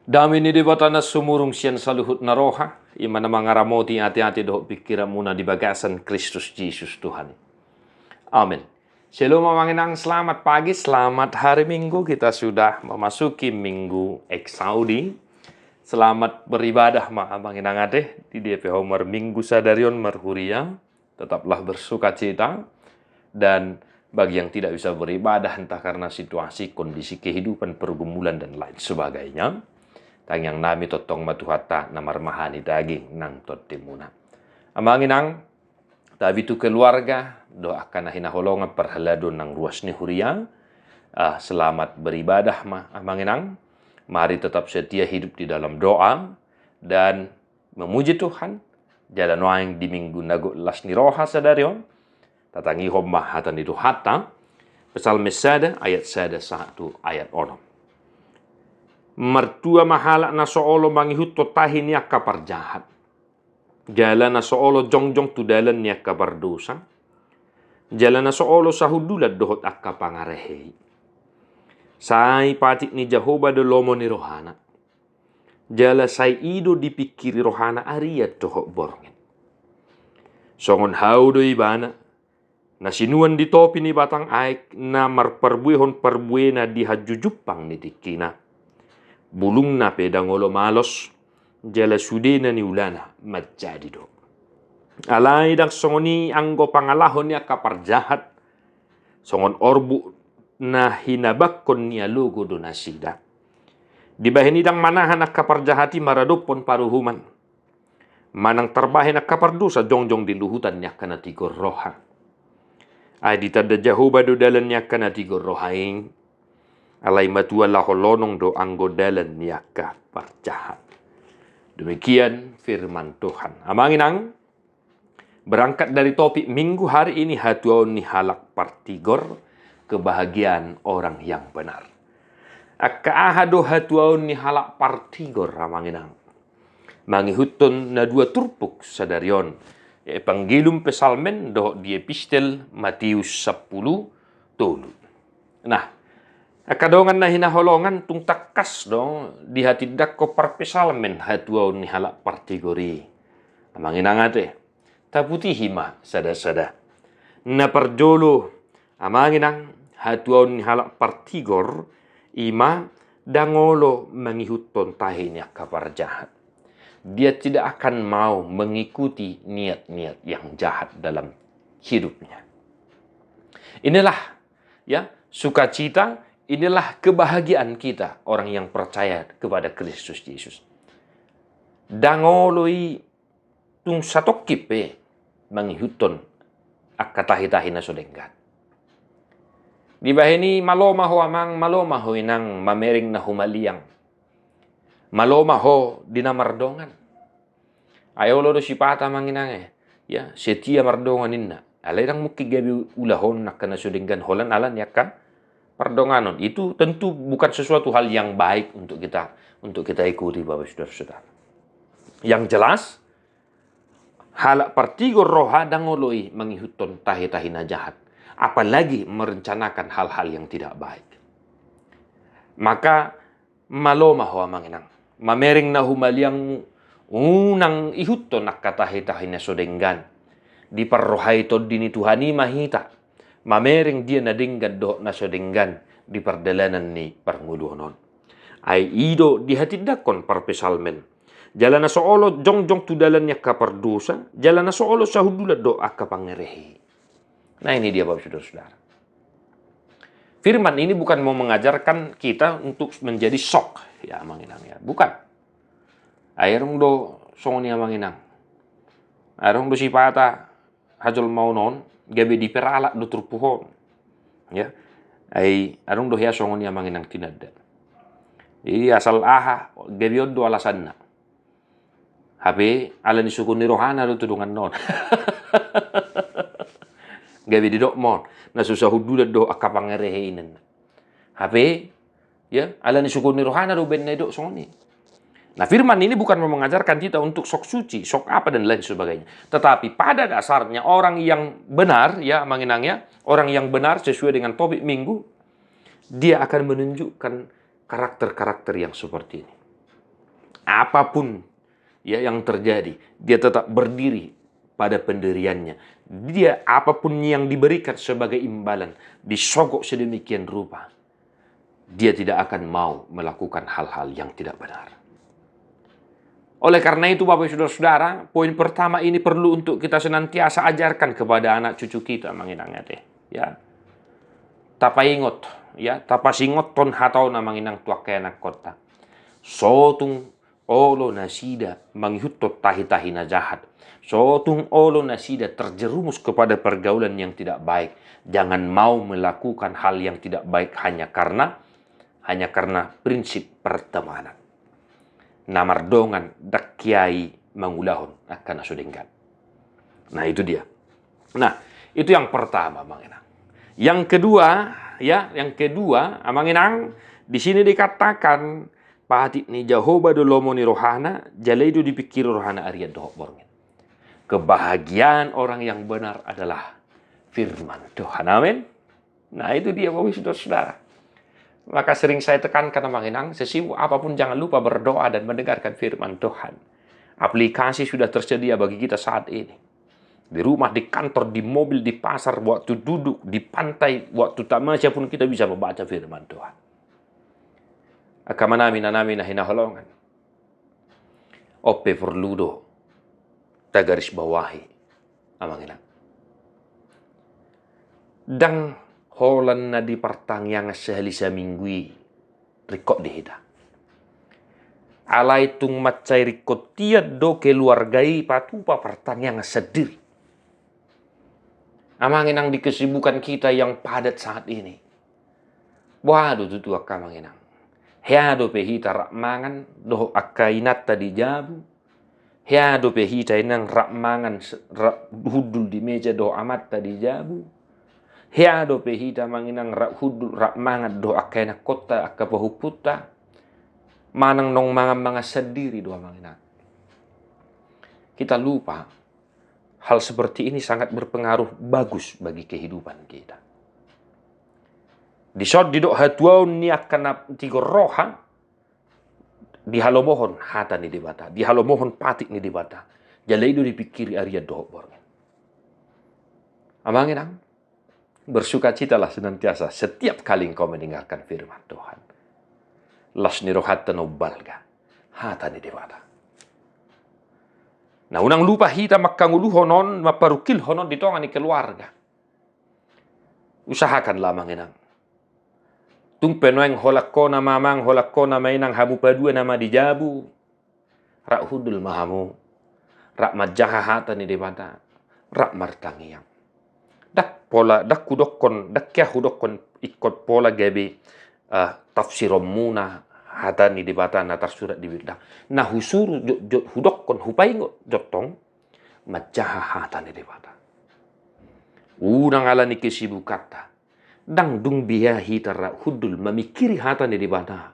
Dami ni debatana sumurung sian saluhut naroha, imana mangaramoti hati-hati doh pikiran muna di bagasan Kristus Yesus Tuhan. Amin. Shalom manginang, selamat pagi, selamat hari Minggu. Kita sudah memasuki Minggu Eksaudi. Selamat beribadah manginang ade di DP Homer Minggu Sadarion Merhuria. Tetaplah bersuka cita. Dan bagi yang tidak bisa beribadah entah karena situasi, kondisi kehidupan, pergumulan dan lain sebagainya, tangyang nami totong matuhata namar mahani daging nang totimuna. Amanginang tabi tu keluarga doakan hinaholongan perhaladon nang ruas ni huria. Selamat beribadah amanginang. Mari tetap setia hidup di dalam doa dan memuji Tuhan. Jalan waing di minggu nago las ni roha sadarion. Tatangi homma hatan itu hatta. Psalm sada ayat sada 1 ayat 6. Mertua mahala na soolo mangihut totahi niya kaparjahat. Jalan na soolo jongjong tudalan niya kapardosa. Jalan na soolo sahudulad dohot akka pangarehi. Sai patik ni Jehovah de lomo ni rohana. Jala sai ido dipikiri rohana ariat dohot borngin. Songon haudo ibana. Na sinuan di topi ni batang aik na marperbuehon perbuena di hajujupang ni tikina. Bulung na pedangolo malos, jala sudena ni ulana majadi do. Alai dak songoni anggo pangalahon niya kaparjahat, songon orbu na hinabakon niya logo do nasida. Di bahini dang manahan nak kaparjahati maradopon paruhuman. Manang terbahin nak kapardusa jongjong di luhutan niya kanatigor roha. Ay ditada Jehovah do dalan niya kanatigor rohaing. Alay matua laholonong do anggo dalan niya kaparjahat. Demikian firman Tuhan. Amanginang, berangkat dari topik minggu hari ini hatuaun ni halak partigor, kebahagiaan orang yang benar. Akka ahado hatuaun ni halak partigor amanginang. Mangihutun na dua turpuk sadarion. Evangelium pesalmen do di epistel Matius 10 tolu. Nah, kadongan na hinaholongan tung takas dong di hati dakko parpesalmen hatuaw ni halak partigori. Amanginang ate, taputi hima sada-sada. Na parjolo, amanginang hatuaw ni halak partigor, ima dangolo mangihuton tahi niya kaparjahat. Dia tidak akan mau mengikuti niat-niat yang jahat dalam hidupnya. Inilah ya sukacita. Inilah kebahagiaan kita, orang yang percaya kepada Kristus Yesus. Dangoloi tung satokipe manghihuton akkatahi-tahi na sodenggan. Di bahini malomaho amang malomaho inang mamering na humaliang. Malomaho dinamardongan. Ayaw lo do sipata manginang ya setia mardongan inna. Alairang mukigabi ulahon nakana sodenggan holan alan yakka pardonganon. Itu tentu bukan sesuatu hal yang baik untuk kita ikuti Bapak Saudara-saudara. Yang jelas halak partigor roha dangoloi menghihuton tahi-tahi na jahat, apalagi merencanakan hal-hal yang tidak baik. Maka malomaho amanginang mamering na humaliang unang ihuton nakatahi-tahi na sodenggan di parrohay tod dini Tuhani mahita. Mamering dia nadinggad do na sodenggan di pardalanan ni parnguluhonon. Ay ido di hatidakon parpesalmen. Jalan na soolo jongjong tudalan niya kapardusa. Jalan na soolo sa hudulat do akapangerehi. Nah ini dia Bapak Saudara-saudara. Firman ini bukan mau mengajarkan kita untuk menjadi sok. Ya manginang ya. Bukan. Ayrong do songoni manginang. Ayrong do sipata hajol maunon. Gabi di peralak do turpuhon. Ya. Ay arong do hiya songon ya manginang tinadda. Jadi asal aha gabi do alasan na. Habi ala ni sukun ni rohana do tudungan non. Gabi di dok mon. Na susah hudulat do akapangereheinen. Habi ya ala ni sukun ni rohana do ben na do songoni. Nah firman ini bukan mau mengajarkan kita untuk sok suci, sok apa dan lain sebagainya. Tetapi pada dasarnya orang yang benar, ya manginangnya, orang yang benar sesuai dengan topik minggu, dia akan menunjukkan karakter-karakter yang seperti ini. apapun ya yang terjadi, dia tetap berdiri pada pendiriannya. Dia apapun yang diberikan sebagai imbalan, disogok sedemikian rupa, dia tidak akan mau melakukan hal-hal yang tidak benar. Oleh karena itu, Bapak Saudara-saudara, poin pertama ini perlu untuk kita senantiasa ajarkan kepada anak cucu kita, manginang teh. Ya, tapaingot, ya, tapasingot ton hatau na manginang tuak anak kota. Sotung olo nasida manghutot tahi-tahi na jahat. Sotung olo nasida terjerumus kepada pergaulan yang tidak baik. Jangan mau melakukan hal yang tidak baik hanya karena prinsip pertemanan. Namardongan dak kiai mangulahon akan asudengkan. Nah, itu dia. Nah, itu yang pertama, Mang Enang. Yang kedua, Mang Enang, di sini dikatakan pahati ni Jehovah dolomo ni rohana, jalaidu dipikir rohana Arya dohok borngen. Kebahagiaan orang yang benar adalah firman Tuhan. Amin. Nah, itu dia, Bapak Saudara-saudara. Maka sering saya tekankan, Mang Enang, sesibuk apapun jangan lupa berdoa dan mendengarkan firman Tuhan. Aplikasi sudah tersedia bagi kita saat ini. Di rumah, di kantor, di mobil, di pasar, waktu duduk, di pantai, waktu tamasya pun kita bisa membaca firman Tuhan. Akamanami nanami na hinaholongan. Ope perludo tagaris bawahi. Mang Enang. Dang holan na di partang yang sehalisa minggui rikot dihida. Alai tung macai rikot tiad do keluargai patupa partang yang sediri. Mang Enang, di kesibukan kita yang padat saat ini. Waduh tutu akka Mang Enang. Heado pehita rak mangan doh akka inata di jabu. Heado pehita inang rak mangan hudul di meja doh amat di jabu. Heado pehita Mang Enang rak hudul rak mangan doh akka enak kota akka pahuputa. Manang nong manga sendiri doh Mang Enang. Kita lupa hal seperti ini sangat berpengaruh bagus bagi kehidupan kita. Di saat didok hatuaun ni akan tigo roha, di halomohon hata ni dibata, di halomohon patik ni dibata. Jalai itu dipikiri Arya doh borngen. Mang Enang, bersukacitalah senantiasa setiap kali engkau mendengarkan firman Tuhan. Las ni rohata no balga, hata ni dibata. Nah, unang lupa hita makangulu honon, maparukil honon di tongan ni keluarga. Usahakanlah Mang Enang. Tung penoeng holakona mamang, holakona mainang hamu padua nama dijabu. Rak hudul mahamu. Rak majaha hata ni debata. Rak martangiang. Dak kudokon, dak kya hudokon ikut pola gabi tafsirom muna hata ni debata natar surat di birda. Nah husur jot hudokon hupaingo jotong majaha hata ni debata. Unang ala ni kesibukata. Dang dung biya hitara hudul memikiri hata ni debata.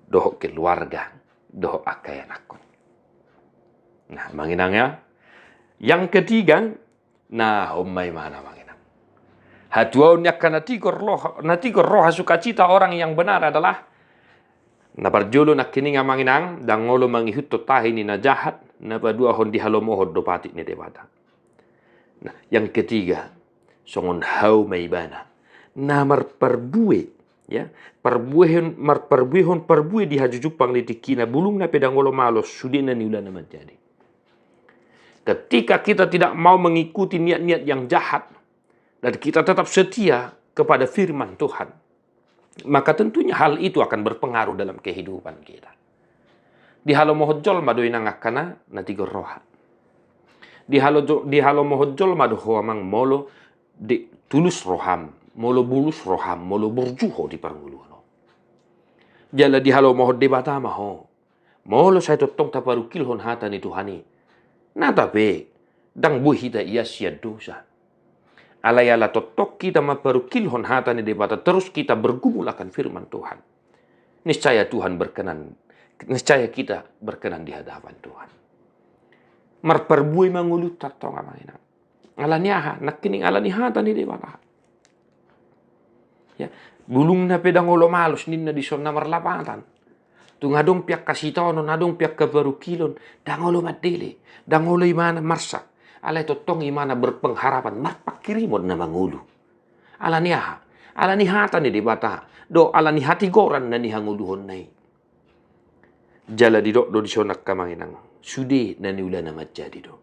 Doh keluarga, doh akayanakon. Nah, Mang Enang ya. Yang ketiga, nah umay mana Mang Enang. Hatuaun yakka natigor roha sukacita orang yang benar adalah naparjolo nakininga Mang Enang dang ngolo mangihut tahi ni na jahat napadua hon di halomohod do patik ni debata. Nah, yang ketiga, songon hau maibana. Na marparbue ya marperbuehon di hajujupang litikina bulung na pedang ngolo malos sudina niula na menjadi. Ketika kita tidak mau mengikuti niat-niat yang jahat dan kita tetap setia kepada firman Tuhan, maka tentunya hal itu akan berpengaruh dalam kehidupan kita. Di halo mohojol madoi nangakana natigor roha. Di halo mohojol mado hoamang molo di tulus roham, molo bulus roham, molo burjuho di parnguluno. Jala di halo mohod debata maho. Molo saya totong taparukil hon hata ni Tuhani. Natape dang buhita ia sia dosa. Alayala totok kita maparukil hon hata ni debata terus kita bergumul akan firman Tuhan. Niscaya Tuhan berkenan. Niscaya kita berkenan di hadapan Tuhan. Marperbui mangulut tatong amana. Alaniaha nakining alani hata ni debata. Ya, bulung na pedang ulo malus ninna di som na marlapatan. Tungadong piak kasih tahu nadong piak kabaru kilon, dangolo madele, dangolo imana marsa, alay totong imana berpengharapan, marpak kirimon na mangulu. Ala ni hata ni di bata, do ala ni hati goran na ni hanguluhon nai. Jala di do di sonak kamanginang, sude na ni ulan amat jadi do.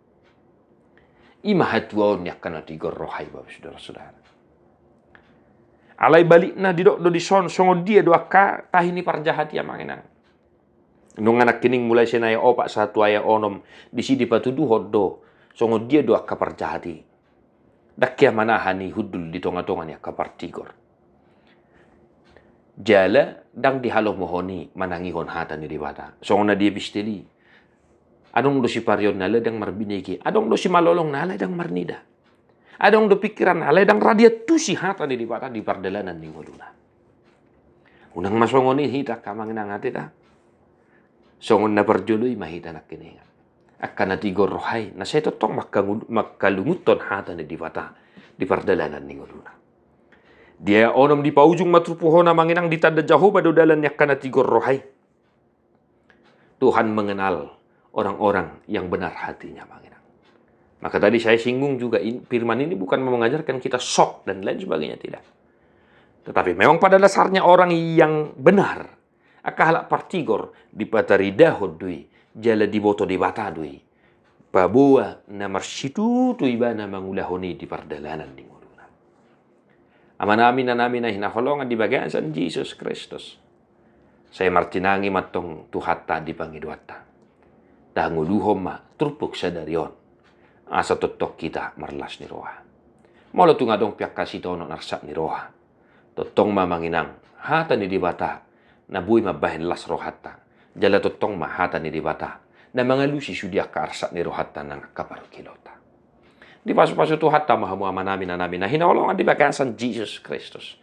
Ima hatuaon yak kana tigor rohai bapak saudara-saudara. Alay balik na di do di son, songo dia do akka tahini parjahat ya manginang. Nung anak kining mulai senaya opak satu aya onom di sidi patudu hoddo songo dia do akka parjahati. Dakya manahani hudul di tonga-tongan ya kapar tigor. Jala dang dihalo mohoni manangihon hata ni dibata. Songo na dia bisteli. Adong do si parion nala dang marbineki. Adong do si malolong nala dang marnida. Adong do pikiran nala dang radia tusi hata ni dibata di pardalanan ni ngoluna. Unang masongoni hita kamang nang hati ta. Songon na parjoloy mahita na kininga. Akan na tigor rohay na sa totong makalunguton hata ni dibata di pardalanan ni ngoluna. Dia onom di paujung matrupuho na manginang ditada Jehovah do dalan niya kana tigor rohay. Tuhan mengenal orang-orang yang benar hatinya manginang. Maka tadi saya singgung juga firman ini bukan mengajarkan kita sok dan lain sebagainya, tidak. Tetapi memang pada dasarnya orang yang benar akahalak partigor di patarida dui jala di boto di bata dui pabua na marsitu tu ibana mangulahoni di pardalanan di nguluna. Amanamin na namin na hinaholongan di bagasan Jesus Kristus. Saya martinangi matong tuhata di pangidwata. Danguluhom ma trupuk sa darion. Asa totok kita marlas ni roha. Molo tungadong piak kasitono narsak ni roha. Totong mamanginang hata ni dibata na buhay mabahin las rohata. Jala totong mahata ni dibata na mga lusi sudia kaarsa ni rohata ng kaparukilota. Di paso-paso to hata mahamuaman namin na hinawalongan di bagasan Jesus Kristus.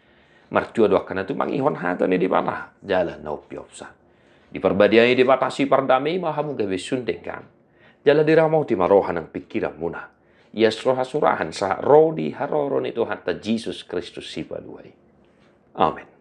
Martua doa kana tu mangihon hata ni dibata. Jala na upiopsa. Di perbadian di bata si pardami mahamu gawe sundeng kan. Jala diramaw ti marohan ng pikiran muna. Yes roha surahan sa rodi haroron ito hata Jesus Kristus si paluay. Amen.